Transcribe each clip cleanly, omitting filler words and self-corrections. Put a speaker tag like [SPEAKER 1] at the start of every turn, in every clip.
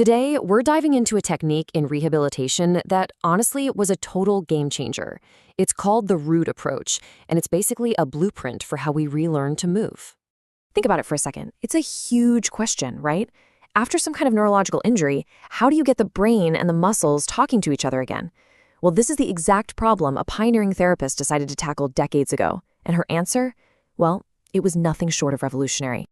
[SPEAKER 1] Today, we're diving into a technique in rehabilitation that honestly was a total game changer. It's called the Root approach, and it's basically a blueprint for how we relearn to move. Think about it for a second. It's a huge question, right? After some kind of neurological injury, how do you get the brain and the muscles talking to each other again? Well, this is the exact problem a pioneering therapist decided to tackle decades ago. And her answer? Well, it was nothing short of revolutionary.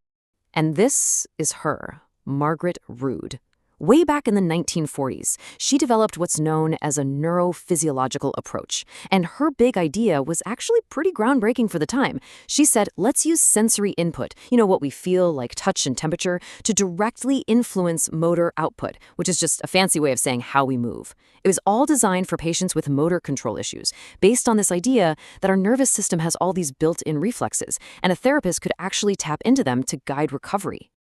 [SPEAKER 1] And this is her, Margaret Rood. Way back in the 1940s, she developed what's known as a neurophysiological approach. And her big idea was actually pretty groundbreaking for the time. She said, let's use sensory input, what we feel like touch and temperature, to directly influence motor output, which is just a fancy way of saying how we move. It was all designed for patients with motor control issues, based on this idea that our nervous system has all these built-in reflexes, and a therapist could actually tap into them to guide recovery.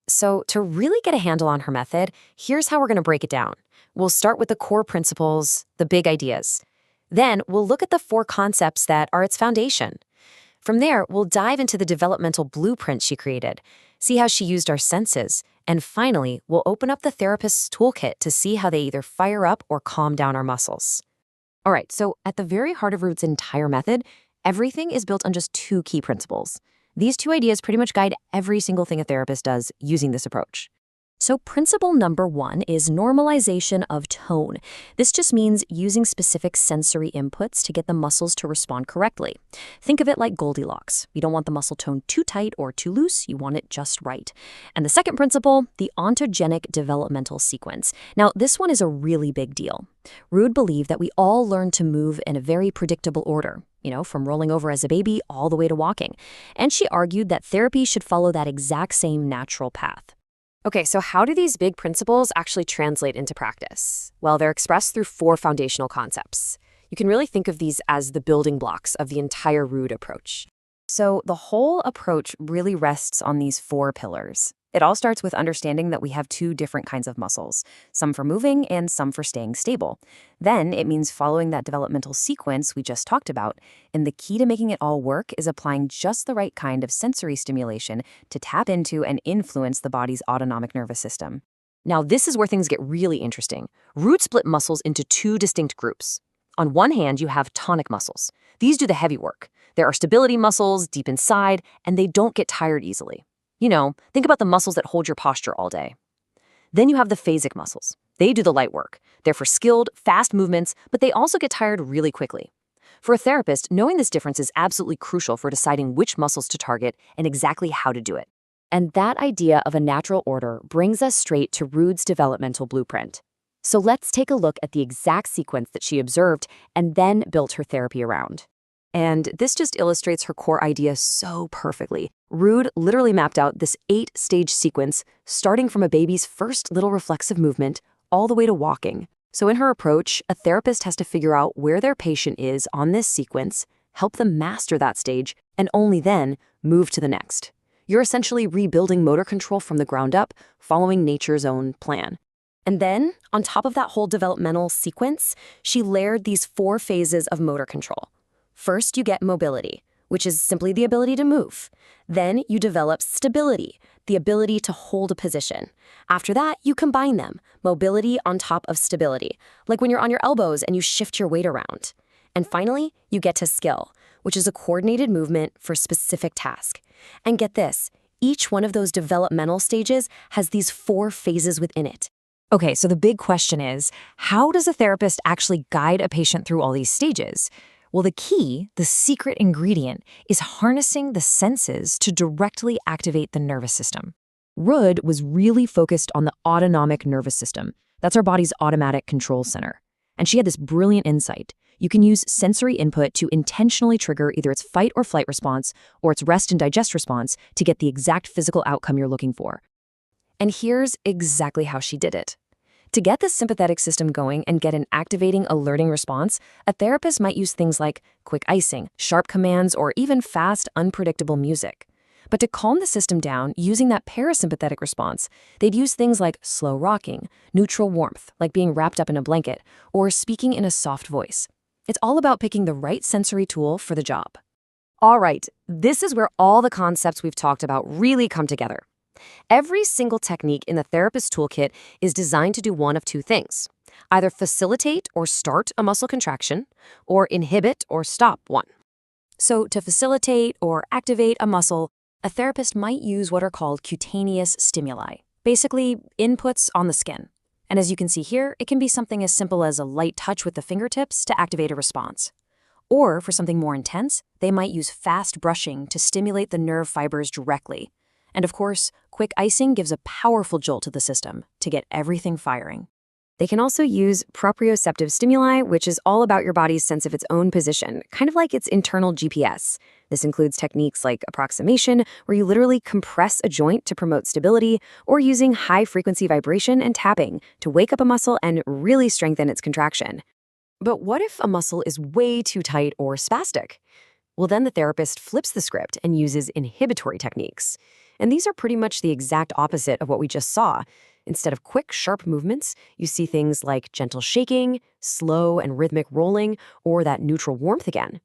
[SPEAKER 1] So to really get a handle on her method, here's how we're going to break it down. We'll start with the core principles, the big ideas. Then we'll look at the 4 concepts that are its foundation. From there, we'll dive into the developmental blueprint she created, see how she used our senses, and finally, we'll open up the therapist's toolkit to see how they either fire up or calm down our muscles. All right, so at the very heart of Root's entire method, everything is built on just 2 key principles. These 2 ideas pretty much guide every single thing a therapist does using this approach. So principle number 1 is normalization of tone. This just means using specific sensory inputs to get the muscles to respond correctly. Think of it like Goldilocks. You don't want the muscle tone too tight or too loose, you want it just right. And the second principle, the ontogenic developmental sequence. Now, this one is a really big deal. Rood believed that we all learn to move in a very predictable order, from rolling over as a baby all the way to walking. And she argued that therapy should follow that exact same natural path. Okay, so how do these big principles actually translate into practice? Well, they're expressed through 4 foundational concepts. You can really think of these as the building blocks of the entire Rood approach. So the whole approach really rests on these 4 pillars. It all starts with understanding that we have 2 different kinds of muscles, some for moving and some for staying stable. Then it means following that developmental sequence we just talked about, and the key to making it all work is applying just the right kind of sensory stimulation to tap into and influence the body's autonomic nervous system. Now, this is where things get really interesting. Rood split muscles into 2 distinct groups. On one hand, you have tonic muscles. These do the heavy work. There are stability muscles deep inside, and they don't get tired easily. Think about the muscles that hold your posture all day. Then you have the phasic muscles. They do the light work. They're for skilled, fast movements, but they also get tired really quickly. For a therapist, knowing this difference is absolutely crucial for deciding which muscles to target and exactly how to do it. And that idea of a natural order brings us straight to Rood's developmental blueprint. So let's take a look at the exact sequence that she observed and then built her therapy around. And this just illustrates her core idea so perfectly. Rood literally mapped out this 8-stage sequence, starting from a baby's first little reflexive movement all the way to walking. So in her approach, a therapist has to figure out where their patient is on this sequence, help them master that stage, and only then move to the next. You're essentially rebuilding motor control from the ground up, following nature's own plan. And then, on top of that whole developmental sequence, she layered these 4 phases of motor control. First, you get mobility, which is simply the ability to move. Then you develop stability, the ability to hold a position. After that, you combine them, mobility on top of stability, like when you're on your elbows and you shift your weight around. And finally, you get to skill, which is a coordinated movement for a specific task. And get this, each one of those developmental stages has these 4 phases within it. Okay, so the big question is, how does a therapist actually guide a patient through all these stages? Well, the key, the secret ingredient, is harnessing the senses to directly activate the nervous system. Rood was really focused on the autonomic nervous system. That's our body's automatic control center. And she had this brilliant insight. You can use sensory input to intentionally trigger either its fight or flight response or its rest and digest response to get the exact physical outcome you're looking for. And here's exactly how she did it. To get the sympathetic system going and get an activating, alerting response, a therapist might use things like quick icing, sharp commands, or even fast, unpredictable music. But to calm the system down using that parasympathetic response, they'd use things like slow rocking, neutral warmth, like being wrapped up in a blanket, or speaking in a soft voice. It's all about picking the right sensory tool for the job. All right, this is where all the concepts we've talked about really come together. Every single technique in the therapist toolkit is designed to do one of two things: either facilitate or start a muscle contraction, or inhibit or stop one. So, to facilitate or activate a muscle, a therapist might use what are called cutaneous stimuli, basically inputs on the skin. And as you can see here, it can be something as simple as a light touch with the fingertips to activate a response. Or, for something more intense, they might use fast brushing to stimulate the nerve fibers directly. And of course, quick icing gives a powerful jolt to the system to get everything firing. They can also use proprioceptive stimuli, which is all about your body's sense of its own position, kind of like its internal GPS. This includes techniques like approximation, where you literally compress a joint to promote stability, or using high-frequency vibration and tapping to wake up a muscle and really strengthen its contraction. But what if a muscle is way too tight or spastic? Well, then the therapist flips the script and uses inhibitory techniques. And these are pretty much the exact opposite of what we just saw. Instead of quick, sharp movements, you see things like gentle shaking, slow and rhythmic rolling, or that neutral warmth again.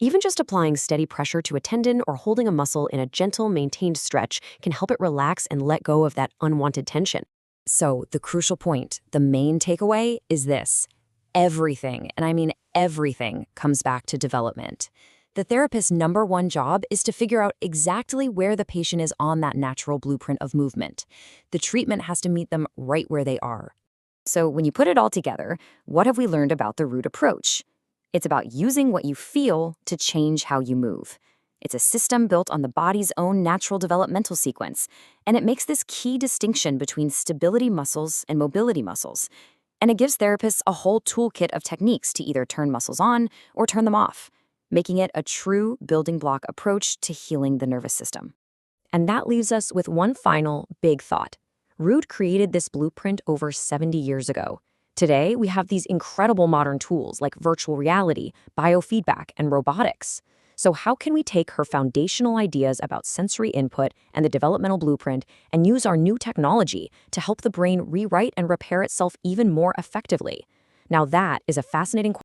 [SPEAKER 1] Even just applying steady pressure to a tendon or holding a muscle in a gentle, maintained stretch can help it relax and let go of that unwanted tension. So, the crucial point, the main takeaway, is this: everything, and I mean everything, comes back to development. The therapist's number one job is to figure out exactly where the patient is on that natural blueprint of movement. The treatment has to meet them right where they are. So when you put it all together, what have we learned about the Root approach? It's about using what you feel to change how you move. It's a system built on the body's own natural developmental sequence, and it makes this key distinction between stability muscles and mobility muscles. And it gives therapists a whole toolkit of techniques to either turn muscles on or turn them off, making it a true building block approach to healing the nervous system. And that leaves us with one final big thought. Root created this blueprint over 70 years ago. Today, we have these incredible modern tools like virtual reality, biofeedback, and robotics. So how can we take her foundational ideas about sensory input and the developmental blueprint and use our new technology to help the brain rewrite and repair itself even more effectively? Now that is a fascinating question